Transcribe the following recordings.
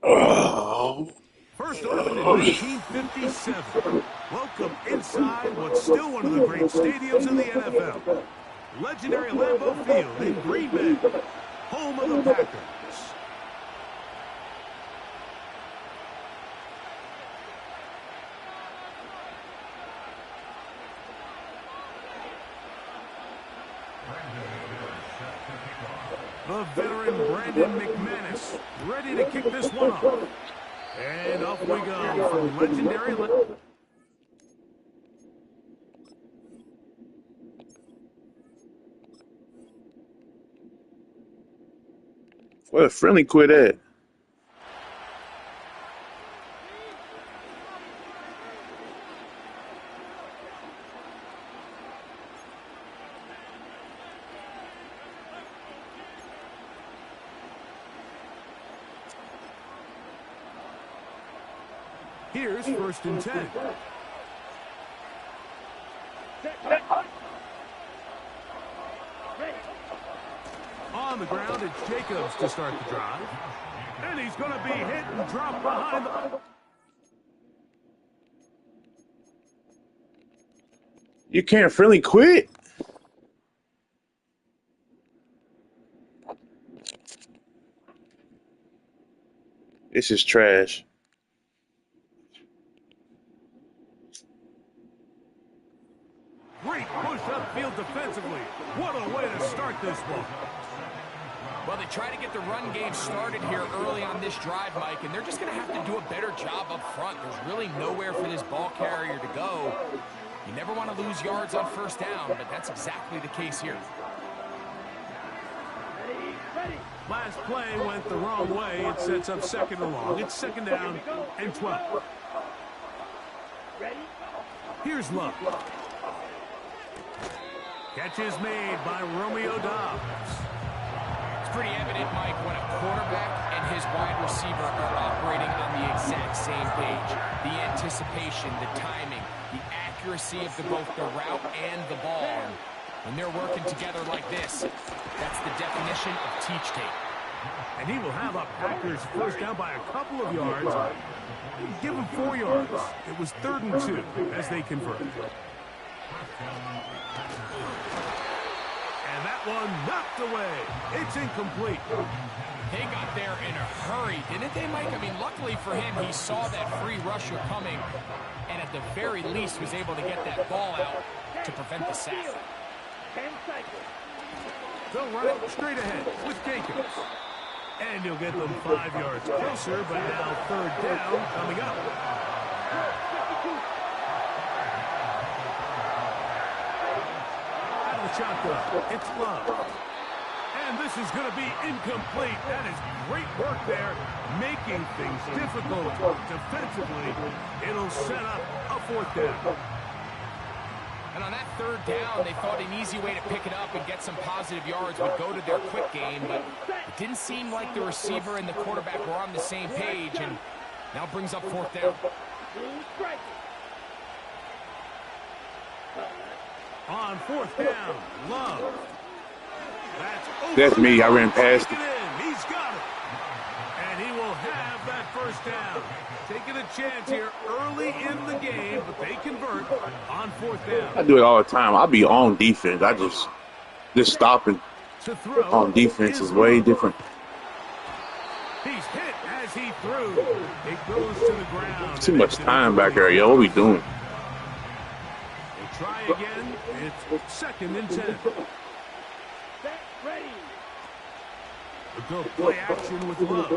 Oh. First opened in 1957. Welcome inside what's still one of the great stadiums in the NFL. Legendary Lambeau Field in Green Bay, home of the Packers. The veteran Brandon McManus ready to kick this one off. And off we go from legendary. What a friendly quit at. Here's 1st and 10. On the ground, it's Jacobs to start the drive. And he's going to be hit and dropped behind the... You can't friendly quit? This is trash. Great push upfield defensively. What a way to start this one. Well, they try to get the run game started here early on this drive, Mike, and they're just going to have to do a better job up front. There's really nowhere for this ball carrier to go. You never want to lose yards on 1st down, but that's exactly the case here. Last play went the wrong way. It sets up 2nd and long. It's 2nd down and 12. Here's Love. Catch is made by Romeo Doubs. It's pretty evident, Mike, when a quarterback and his wide receiver are operating on the exact same page. The anticipation, the timing, the accuracy of both the route and the ball. When they're working together like this, that's the definition of teach tape. And he will have a Packers 1st down by a couple of yards. Give him 4 yards. It was 3rd and 2 as they convert. And that one knocked away. It's incomplete. They got there in a hurry, didn't they, Mike? I mean, luckily for him, he saw that free rusher coming and at the very least was able to get that ball out to prevent the sack. They'll run it straight ahead with Jacobs. And he'll get them 5 yards closer, but now 3rd down coming up. Out of the shotgun, it's Love. And this is going to be incomplete. That is great work there, making things difficult defensively. It'll set up a 4th down. And on that 3rd down, they thought an easy way to pick it up and get some positive yards would go to their quick game, but it didn't seem like the receiver and the quarterback were on the same page, and now brings up 4th down. On 4th down, Love. That's me. I ran past it. He's got it. And he will have that 1st down. Taking a chance here early in the game, but they convert on 4th down. I do it all the time. I'll be on defense. I just stopping on defense is way different. He's hit as he threw. It goes to the ground. Too much time back there, yo. What are we doing? They try again. It's 2nd and 10. We'll go play action with Love.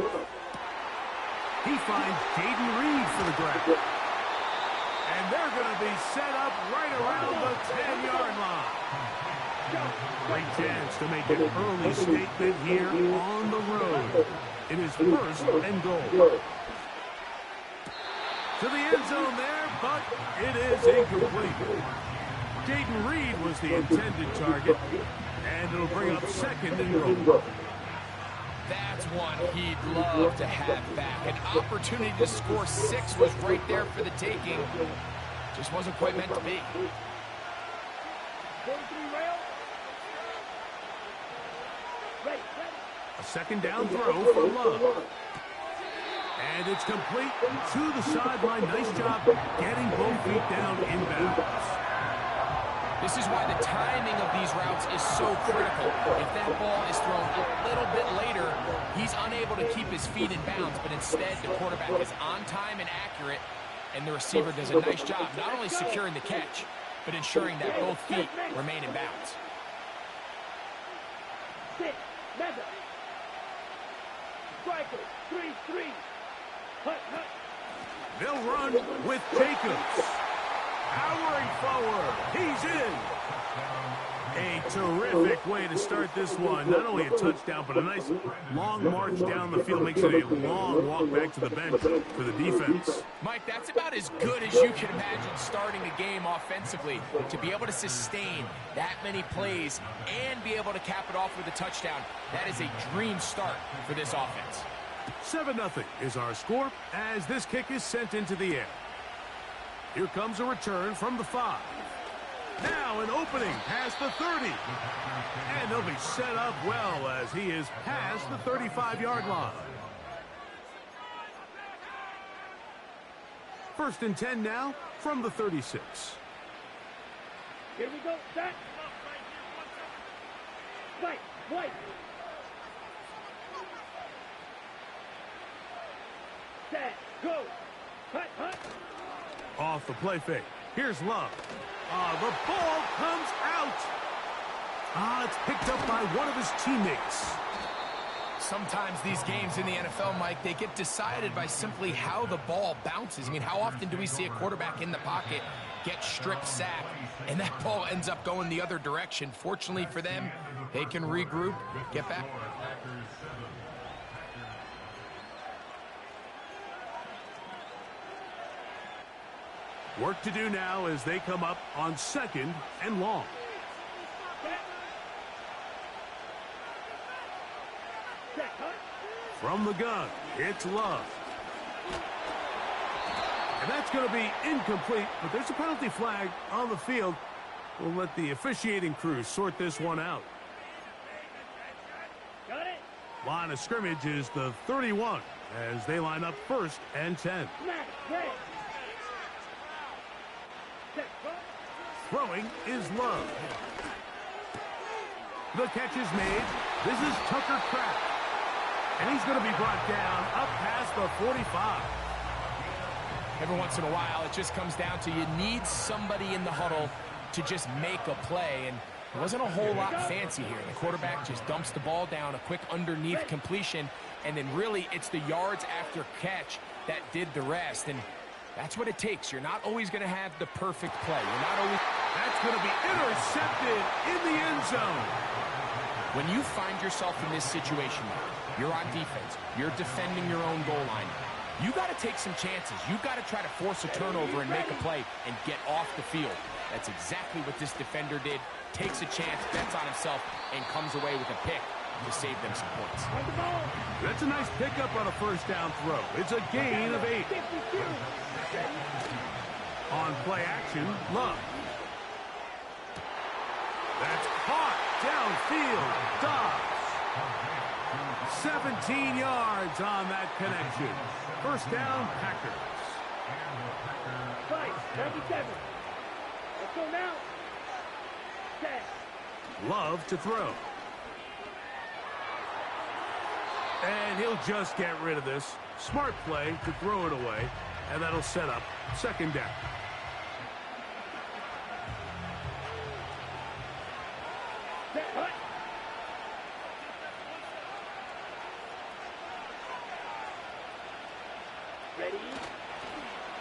He finds Jaden Reed for the grab. And they're going to be set up right around the 10-yard line. Great chance to make an early statement here on the road. It is 1st and goal. To the end zone there, but it is incomplete. Jaden Reed was the intended target, and it'll bring up 2nd and goal. That's one he'd love to have back. An opportunity to score 6 was right there for the taking. Just wasn't quite meant to be. A 2nd down throw for Love. And it's complete to the sideline. Nice job getting both feet down inbounds. This is why the timing of these routes is so critical. If that ball is thrown a little bit later, he's unable to keep his feet in bounds, but instead the quarterback is on time and accurate, and the receiver does a nice job not only securing the catch, but ensuring that both feet remain in bounds. They'll run with Jacobs. Powering forward. He's in. A terrific way to start this one. Not only a touchdown, but a nice long march down the field. Makes it a long walk back to the bench for the defense. Mike, that's about as good as you can imagine starting a game offensively. To be able to sustain that many plays and be able to cap it off with a touchdown, that is a dream start for this offense. 7-0 is our score as this kick is sent into the air. Here comes a return from the 5. Now an opening past the 30. And he'll be set up well as he is past the 35-yard line. 1st and 10 now from the 36. Here we go. Set. White. Set. Go. Hut. Off the play fake. Here's Love. The ball comes out. It's picked up by one of his teammates. Sometimes these games in the NFL, Mike, they get decided by simply how the ball bounces. I mean, how often do we see a quarterback in the pocket get strip sack, and that ball ends up going the other direction? Fortunately for them, they can regroup, get back. Work to do now as they come up on 2nd and long. From the gun, it's Love. And that's going to be incomplete, but there's a penalty flag on the field. We'll let the officiating crew sort this one out. Got it. Line of scrimmage is the 31 as they line up 1st and 10. Throwing is Love. The catch is made. This is Tucker Kraft. And he's going to be brought down up past the 45. Every once in a while, it just comes down to you need somebody in the huddle to just make a play. And it wasn't a whole lot fancy here. The quarterback just dumps the ball down, a quick underneath completion, and then really it's the yards after catch that did the rest. And that's what it takes. You're not always going to have the perfect play. You're not always... That's going to be intercepted in the end zone. When you find yourself in this situation, you're on defense, you're defending your own goal line, you got to take some chances. You got to try to force a turnover and make a play and get off the field. That's exactly what this defender did. Takes a chance, bets on himself, and comes away with a pick to save them some points. That's a nice pickup on a 1st down throw. It's a gain of 8. On play action, Love. That's caught downfield. Dobbs. 17 yards on that connection. 1st down, Packers. 97. Let's go now. Love to throw. And he'll just get rid of this. Smart play to throw it away. And that'll set up 2nd down. Ready?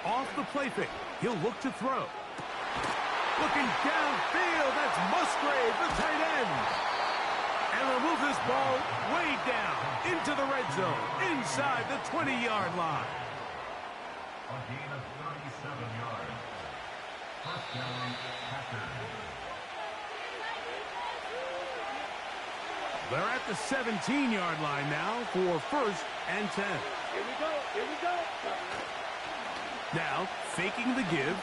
Off the play fake. He'll look to throw. Looking downfield. That's Musgrave, the tight end. And they'll move this ball way down into the red zone, inside the 20-yard line. A gain of 37 yards. 1st down, Packers. They're at the 17-yard line now for 1st and 10. Here we go. Now, faking the give.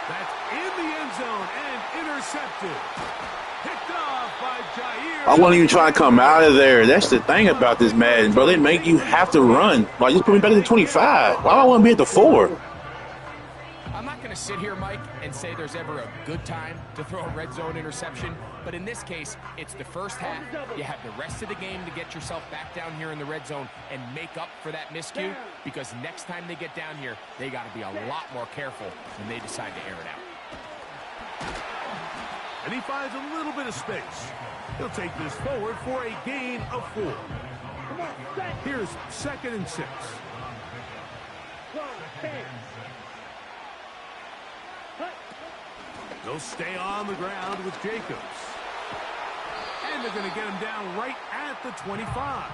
That's in the end zone and intercepted. Picked off by Jair. I wasn't even trying to come out of there. That's the thing about this Madden, bro. They make you have to run. Like, just put me back at the 25. Why do I want to be at the 4? I'm not going to sit here, Mike, and say there's ever a good time to throw a red zone interception, but in this case, it's the first half. You have the rest of the game to get yourself back down here in the red zone and make up for that miscue, because next time they get down here, they got to be a lot more careful when they decide to air it out. And he finds a little bit of space. He'll take this forward for a gain of 4. Here's 2nd and 6. They'll stay on the ground with Jacobs. And they're going to get him down right at the 25.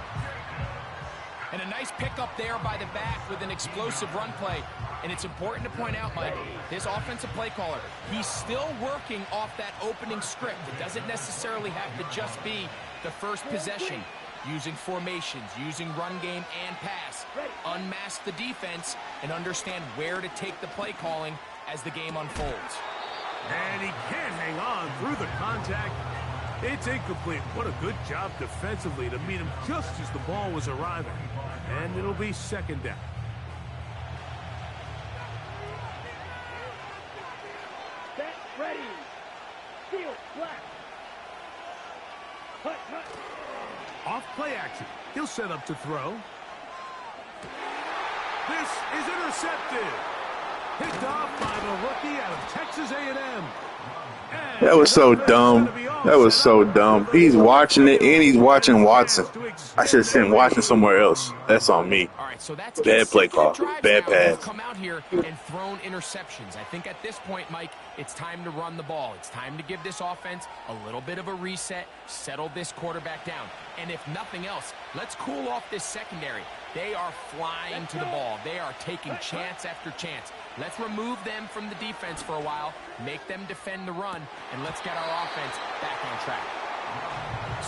And a nice pickup there by the back with an explosive run play. And it's important to point out, Mike, this offensive play caller, he's still working off that opening script. It doesn't necessarily have to just be the first possession. Using formations, using run game and pass. Unmask the defense and understand where to take the play calling as the game unfolds. And he can't hang on through the contact. It's incomplete. What a good job defensively to meet him just as the ball was arriving. And it'll be 2nd down. Set, ready. Field, black. Hut, hut. Off play action. He'll set up to throw. This is intercepted. Picked off by the rookie out of Texas A&M. That was so dumb. That was so dumb. He's watching it, and he's watching Watson. I should have sent Watson somewhere else. That's on me. All right, so that's Bad play call. Bad pass. Come out here and thrown interceptions. I think at this point, Mike, it's time to run the ball. It's time to give this offense a little bit of a reset, settle this quarterback down. And if nothing else, let's cool off this secondary. They are flying to the ball. They are taking chance after chance. Let's remove them from the defense for a while, make them defend the run, and let's get our offense back on track.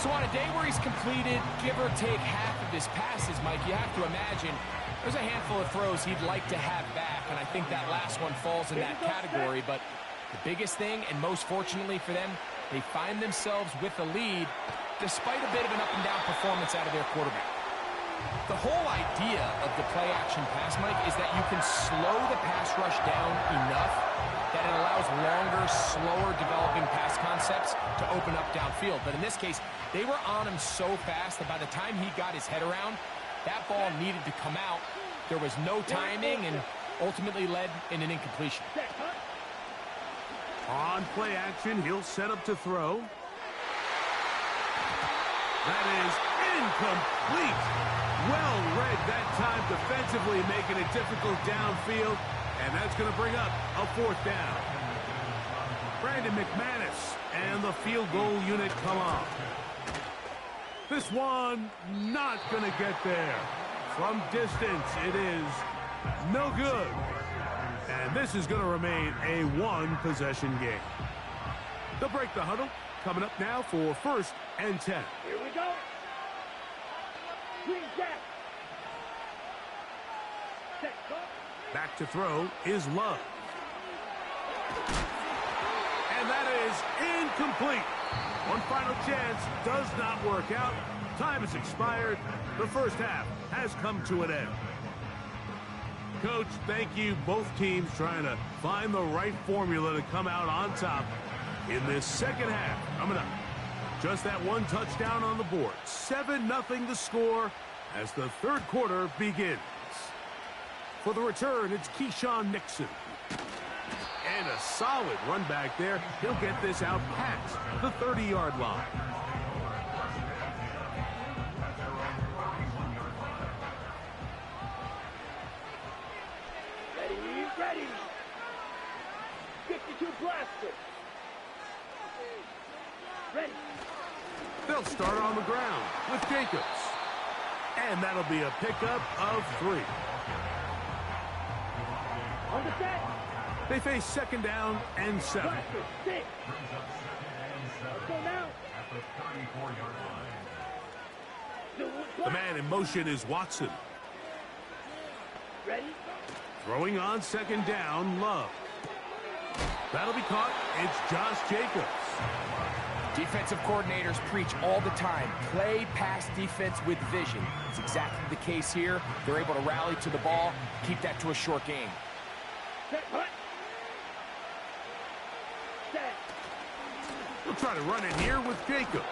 So on a day where he's completed, give or take half of his passes, Mike, you have to imagine there's a handful of throws he'd like to have back, and I think that last one falls in that category. But the biggest thing, and most fortunately for them, they find themselves with the lead despite a bit of an up-and-down performance out of their quarterback. The whole idea of the play-action pass, Mike, is that you can slow the pass rush down enough that it allows longer, slower developing pass concepts to open up downfield. But in this case, they were on him so fast that by the time he got his head around, that ball needed to come out. There was no timing and ultimately led in an incompletion. On play action, he'll set up to throw. That is incomplete. Well read that time defensively, making it difficult downfield. And that's going to bring up a 4th down. Brandon McManus and the field goal unit come off. This one not going to get there. From distance, it is no good. And this is going to remain a 1-possession game. They'll break the huddle. Coming up now for 1st and 10. Here we go. Green jack. Set, go. Back to throw is Love. And that is incomplete. One final chance does not work out. Time has expired. The first half has come to an end. Coach, thank you. Both teams trying to find the right formula to come out on top in this second half. Coming up, just that one touchdown on the board. 7-0 the score as the 3rd quarter begins. For the return, it's Keyshawn Nixon. And a solid run back there. He'll get this out past the 30-yard line. Ready. 52 blaster. Ready. They'll start on the ground with Jacobs. And that'll be a pickup of 3. On the set. They face 2nd down and 7. Blaster, 6. Let's go now. The man in motion is Watson. Ready. Throwing on 2nd down, Love. That'll be caught. It's Josh Jacobs. Defensive coordinators preach all the time, play pass defense with vision. It's exactly the case here. They're able to rally to the ball, keep that to a short game. We'll try to run it here with Jacobs.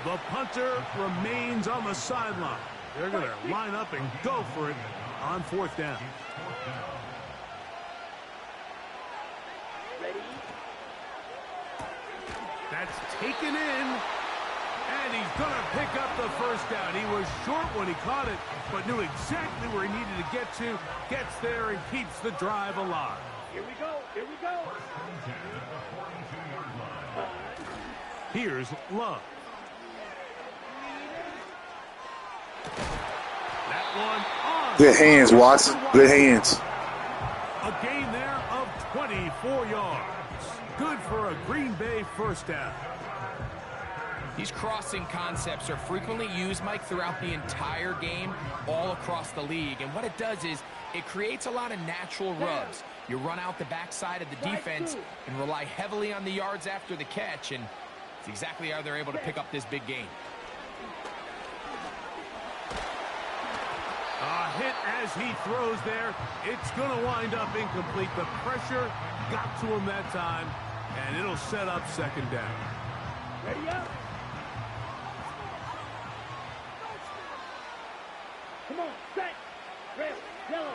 The punter remains on the sideline. They're going to line up and go for it on 4th down. That's taken in, and he's going to pick up the first down. He was short when he caught it, but knew exactly where he needed to get to, gets there, and keeps the drive alive. Here we go. Here we go. Here's Love. That one on. Good hands, Watson. Good hands. A gain there of 24 yards. Good for a Green Bay first down. These crossing concepts are frequently used, Mike, throughout the entire game, all across the league. And what it does is it creates a lot of natural rubs. You run out the backside of the defense and rely heavily on the yards after the catch, and it's exactly how they're able to pick up this big gain. A hit as he throws there. It's going to wind up incomplete. The pressure got to him that time, and it'll set up 2nd down. Ready up. Come on, set. Red, yellow.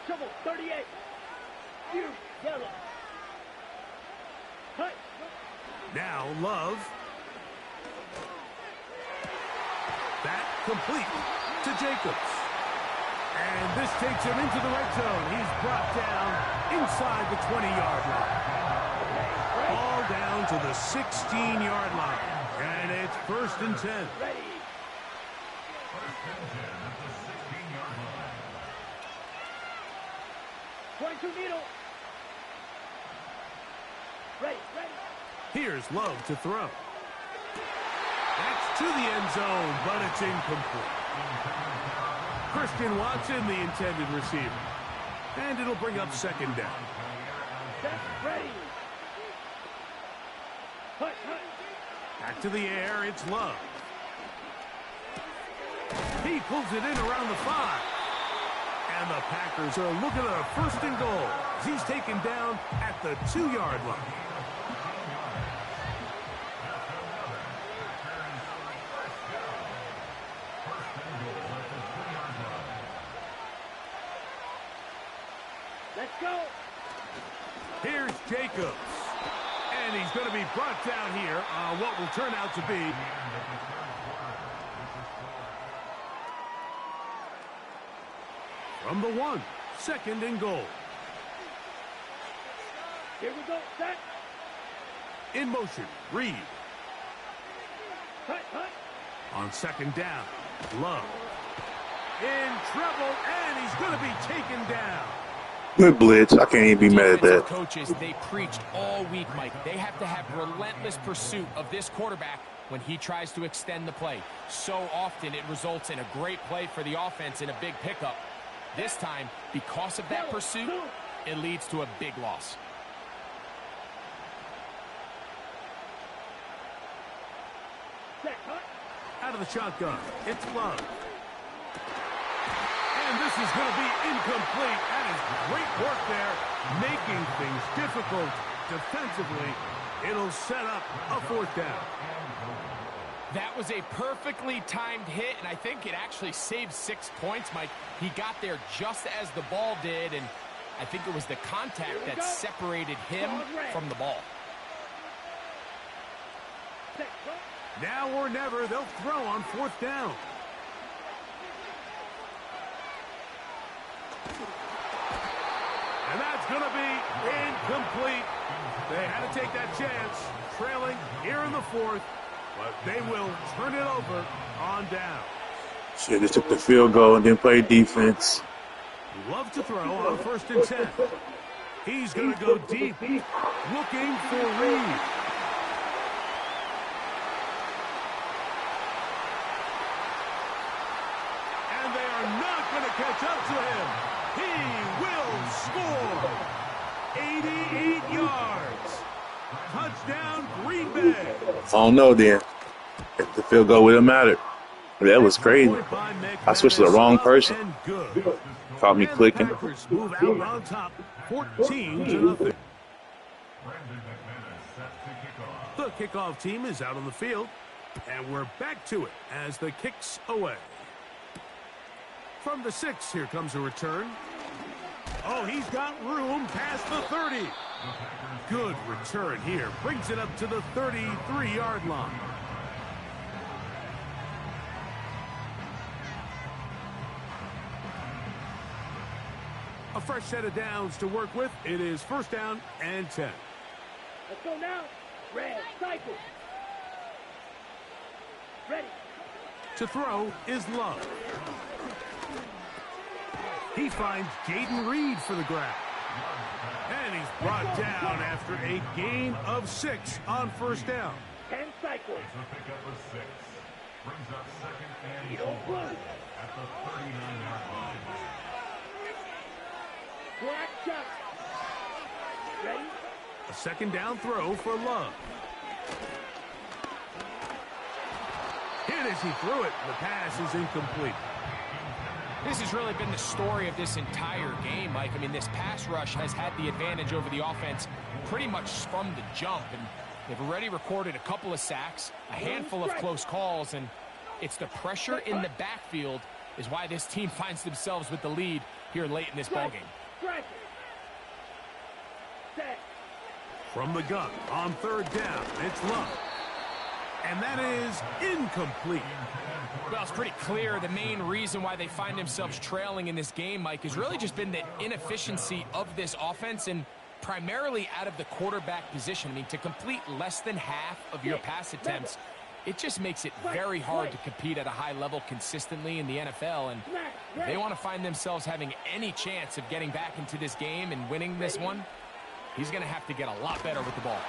Shovel, 38. You, yellow. Cut. Now Love. That complete to Jacobs. And this takes him into the red zone. He's brought down inside the 20-yard line. Ball down to the 16-yard line. And it's 1st and 10. Ready. 22 needle. Ready, ready. Here's Love to throw. That's to the end zone, but it's incomplete. Christian Watson, the intended receiver. And it'll bring up 2nd down. Set, ready. Cut, cut. Back to the air, it's Love. He pulls it in around the 5. And the Packers are looking at a 1st and goal. He's taken down at the 2-yard line. Let's go. Here's Jacobs. And he's going to be brought down here on what will turn out to be from the 1, 2nd and goal. Here we go, set. In motion, Reed. Cut, cut. On 2nd down, Love. In trouble, and he's going to be taken down. Good blitz. I can't even be mad at Defensive that. coaches, they preached all week, Mike. They have to have relentless pursuit of this quarterback when he tries to extend the play. So often it results in a great play for the offense and a big pickup. This time, because of that pursuit, it leads to a big loss. Set, cut. Out of the shotgun, it's Love. And this is going to be incomplete. That is great work there, making things difficult defensively. It'll set up a 4th down. That was a perfectly timed hit, and I think it actually saved 6 points, Mike. He got there just as the ball did, and I think it was the contact that separated him from the ball. Set, cut. Now or never, they'll throw on 4th down. And that's going to be incomplete. They had to take that chance, trailing here in the 4th, but they will turn it over on down. Shit, just took the field goal and then played defense. Love to throw on 1st and 10. He's going to go deep, looking for Reed. And they are not going to 28 yards. Touchdown, Green Bay. I don't know then. If the field goal would have mattered. That was crazy. I switched to the wrong person. Caught me clicking. Packers move out on top, 14-0. The kickoff team is out on the field, and we're back to it as the kick's away. From the 6, here comes a return. Oh, he's got room past the 30. Good return here. Brings it up to the 33-yard line. A fresh set of downs to work with. It is first down and 10. Let's go now. Red, cycle. Ready. To throw is Love. He finds Jaden Reed for the grab. And he's brought down after a gain of 6 on first down. 10 cycles. It's a pickup of 6. Brings up second and Don't 4 run. at the 39-yard line. Black shot. Ready. A second down throw for Love. Hit as he threw it. The pass is incomplete. This has really been the story of this entire game, Mike. I mean, this pass rush has had the advantage over the offense pretty much from the jump. And they've already recorded a couple of sacks, a handful of close calls, and it's the pressure in the backfield is why this team finds themselves with the lead here late in this ballgame. From the gun on third down, it's Love. And that is incomplete. Well, it's pretty clear the main reason why they find themselves trailing in this game, Mike, has really just been the inefficiency of this offense and primarily out of the quarterback position. I mean, to complete less than half of your pass attempts, it just makes it very hard to compete at a high level consistently in the NFL. And if they want to find themselves having any chance of getting back into this game and winning this one, he's going to have to get a lot better with the ball.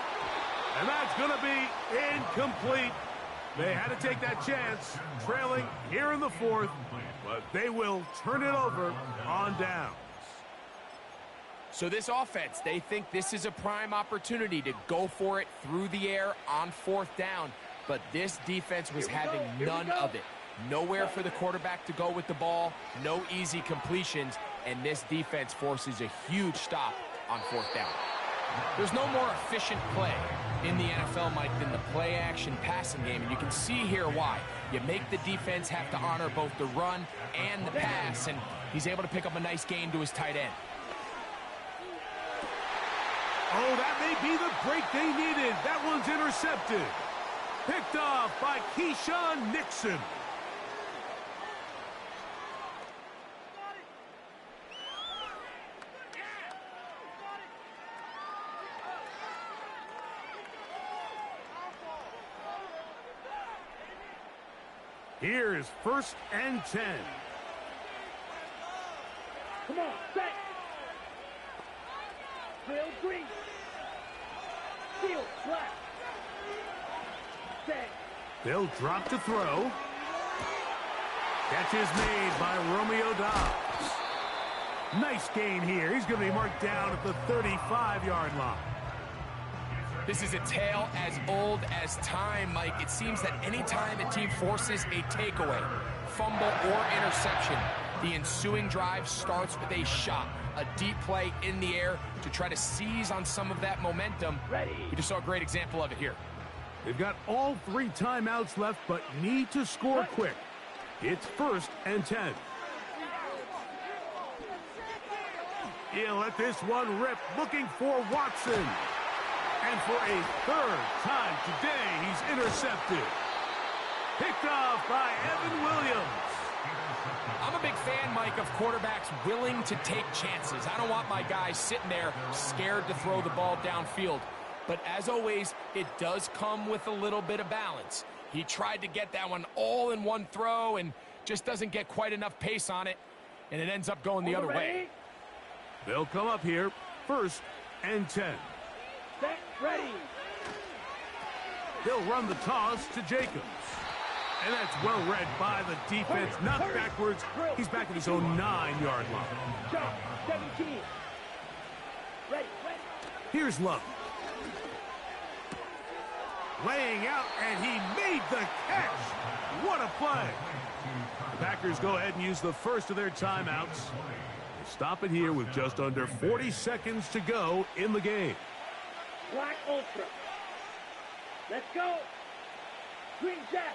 And that's going to be incomplete. They had to take that chance, trailing here in the 4th, but they will turn it over on downs. So this offense, they think this is a prime opportunity to go for it through the air on 4th down, but this defense was having none of it. Nowhere for the quarterback to go with the ball, no easy completions, and this defense forces a huge stop on 4th down. There's no more efficient play in the NFL, Mike, than the play-action passing game, and you can see here why. You make the defense have to honor both the run and the pass, and he's able to pick up a nice gain to his tight end. Oh, that may be the break they needed. That one's intercepted. Picked off by Keyshawn Nixon. Here is first and 10. Come on, set. Drill green. Field black. Set. They'll drop to throw. Catch is made by Romeo Dobbs. Nice gain here. He's going to be marked down at the 35-yard line. This is a tale as old as time, Mike. It seems that any time a team forces a takeaway, fumble, or interception, the ensuing drive starts with a shot, a deep play in the air to try to seize on some of that momentum. We just saw a great example of it here. They've got all 3 timeouts left, but need to score quick. It's first and 10. He'll let this one rip, looking for Watson. And for a 3rd time today, he's intercepted. Picked off by Evan Williams. I'm a big fan, Mike, of quarterbacks willing to take chances. I don't want my guys sitting there scared to throw the ball downfield. But as always, it does come with a little bit of balance. He tried to get that one all in one throw and just doesn't get quite enough pace on it, and it ends up going the other way. They'll come up here, first and 10. Set, ready. They'll run the toss to Jacobs. And that's well read by the defense. Not backwards. He's back at his own 9-yard line. Jump, 17. Ready, ready. Here's Love. Laying out, and he made the catch. What a play. The Packers go ahead and use the first of their timeouts. We'll stop it here with just under 40 seconds to go in the game. Black Ultra. Let's go. Green Jack.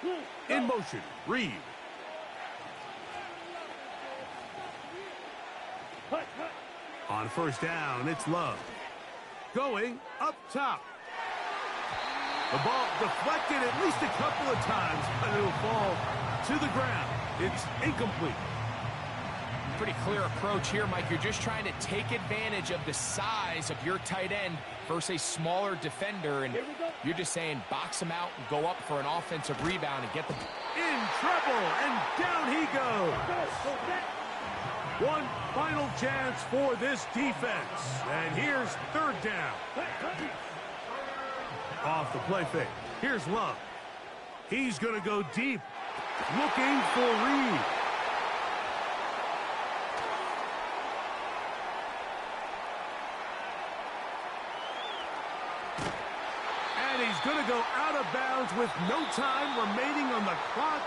Blue. Go. In motion, Reed. Hut, hut. On first down, it's Love. Going up top. The ball deflected at least a couple of times, but it'll fall to the ground. It's incomplete. Pretty clear approach here, Mike. You're just trying to take advantage of the size of your tight end versus a smaller defender, and you're just saying box him out and go up for an offensive rebound and get the... In trouble, and down he goes. Go back. One final chance for this defense, and here's third down. Off the play fake. Here's Love. He's going to go deep, looking for Reed. And he's going to go out of bounds with no time remaining on the clock